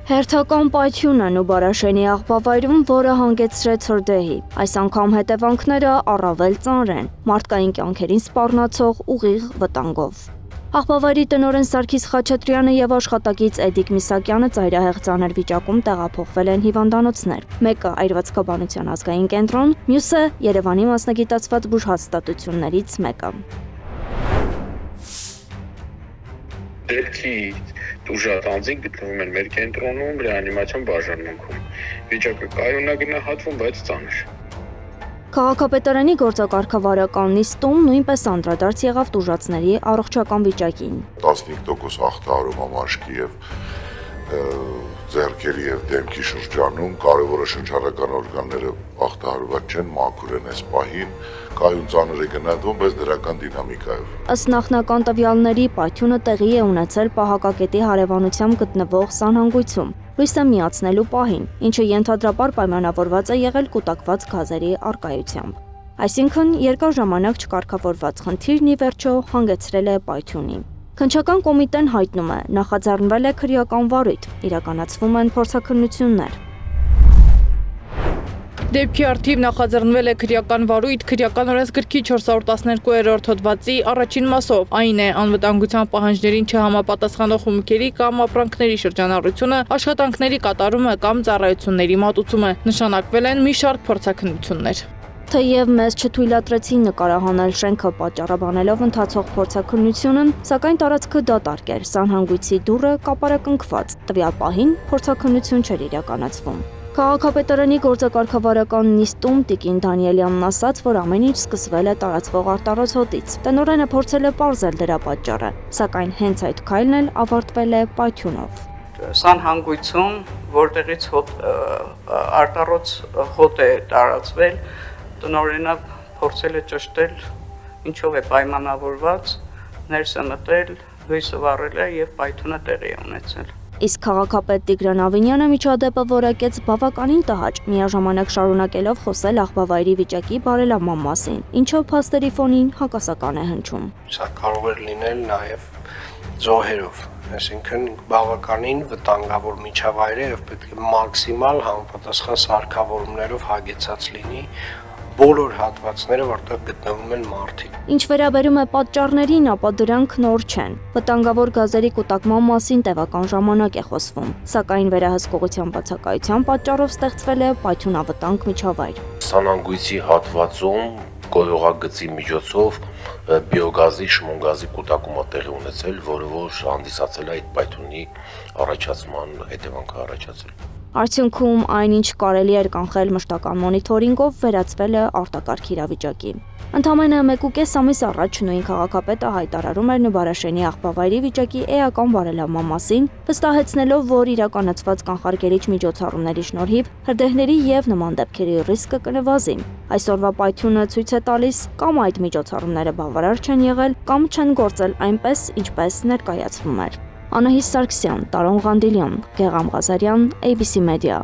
Հերթական պայթյունն ու Բարաշենի աղբավայրում, որը հանգեցրեց հրդեհի։ Այս անգամ հետևանքները առավել ծանր են, մարդկային կյանքերին սպառնացող ուղիղ վտանգով։ Աղբավայրի տնօրեն Սարգիս Խաչատրյանը եւ աշխատակից Էդիկ Միսակյանը ծայրահեղ ծանր վիճակում տեղափոխվել են հիվանդանոցներ։ Մեկը Այրվածքաբանության ազգային կենտրոն, մյուսը Երևանի մասնագիտացված բուժհաստատություններից մեկը։ Դեպքի ուժատ անձինք գտնվում են մեր կենտրոնում ռեանիմացիոն բաժանմունքում։ Վիճակը կայունագնահատվում, բայց ծանր։ Քաղաքապետարանի գործակարգավարական նիստում նույնպես անդրադարձ եղավ տուժածների առողջական վիճակին։ 15% ախտահարում ամաշկի եւ ձեռքերի եւ դեմքի շրջանում կարևորը շնչառական օրգանները ախտահարված չեն, մաքուր են այս պահին, կայուն ծանր է գնահատվում, բայց դրական դինամիկայով։ Ըստ նախնական տվյալների, պայթյունը տեղի է ունեցել պահակակետի հարևանությամբ գտնվող սանհանգույցում, լույսը միացնելու պահին, ինչը ենթադրաբար պայմանավորված է եղել կուտակված գազերի առկայությամբ։ Այսինքն, երկար ժամանակ չկարգավորված խնդիրն ի վերջո հանգեցրել է պայթյունի։ Քննչական կոմիտեն հայտնում է, նախաձեռնվել է քրեական վարույթ, իրականացվում են փորձաքննություններ։ Դեպքի առթիվ նախաձեռնվել է քրեական վարույթ քրեական օրենսգրքի 412-րդ հոդվածի առաջին մասով, այն է անվտանգության պահանջներին չհամապատասխանող խմբերի կամ ապրանքների շրջանառությունը, աշխատանքների կատարումը կամ ծառայությունների մատուցումը։ Նշանակվել են մի շարք փորձաքննություններ։ Թեև մեզ չթույլատրեցին նկարահանել շենքը պատճառաբանելով ընթացող փորձաքննությունը, սակայն տարածքը դատարկ էր, սանհանգույցի դուռը կապարակնքված, տվյալ պահին փորձաքննություն չէր իրականացվում։ Քաղաքապետարանի գործակարգավարական նիստում Տիկին Դանիելյանն ասաց, որ ամեն ինչ սկսվել է տարածվող արտառոց հոտից։ Տնօրենը փորձել է պարզել դրա պատճառը, սակայն հենց այդ քայլն էլ ավարտվել է պայթյունով։ Սանհանգույցում, որտեղից արտառոց հոտ է տարածվել, տնօրենը փորձել է ճշտել, ինչով է պայմանավորված, ներս է մտել, լույսը վառել է եւ պայթյունը տեղի է ունեցել։ Իսկ քաղաքապետ Տիգրան Ավինյանը միջադեպը որակեց բավականին տհաճ, միաժամանակ շարունակելով խոսել աղբավայրի վիճակի բարելավման մասին, ինչով փաստերի ֆոնին հակասական է հնչում։ Սա կարող է լինել նաեւ զոհերով, այսինքն բավականին վտանգավոր միջավայր է եւ պետք է մաքսիմալ համապատասխան սարքավորումներով հագեցած լինի բոլոր հատվածները, որտեղ գտնվում են մարդիկ։ Ինչ վերաբերում է պատճառներին, ապա դրանք նոր չեն։ Վտանգավոր գազերի կուտակման մասին տևական ժամանակ է խոսվում, սակայն վերահսկողության բացակայության պատճառով ստեղծվել է պայթյունավտանգ միջավայր։ Սանհանգույցի հատվածում գոյողագծի միջոցով բիոգազի, շմոնգազի կուտակումը տեղի ունեցել, որը որ հանդիսացել է այդ պայթյունի առաջացման հետևանքը առաջացել։ Արդյունքում այնինչ կարելի էր կանխել մշտական մոնիթորինգով վերածվել է արտակարգ իրավիճակի։ Ընդամենը 1.5 ամիս առաջ նույն քաղաքապետը հայտարարում էր Նուբարաշենի աղբավայրի վիճակի էական բարելավման մասին, վստահեցնելով, որ իրականացված կանխարգելիչ միջոցառումների շնորհիվ հրդեհների եւ նման դեպքերի ռիսկը կնվազի։ Այսօրվա պայթյունը ցույց է տալիս, կամ այդ միջոցառումները բավարար չեն եղել, կամ չեն գործել այնպես, ինչպես ներկայացվում էր։ Անահիտ Սարգսյան, Տարոն Ղանդիլյան, Գեղամ Ղազարյան, ABC Media։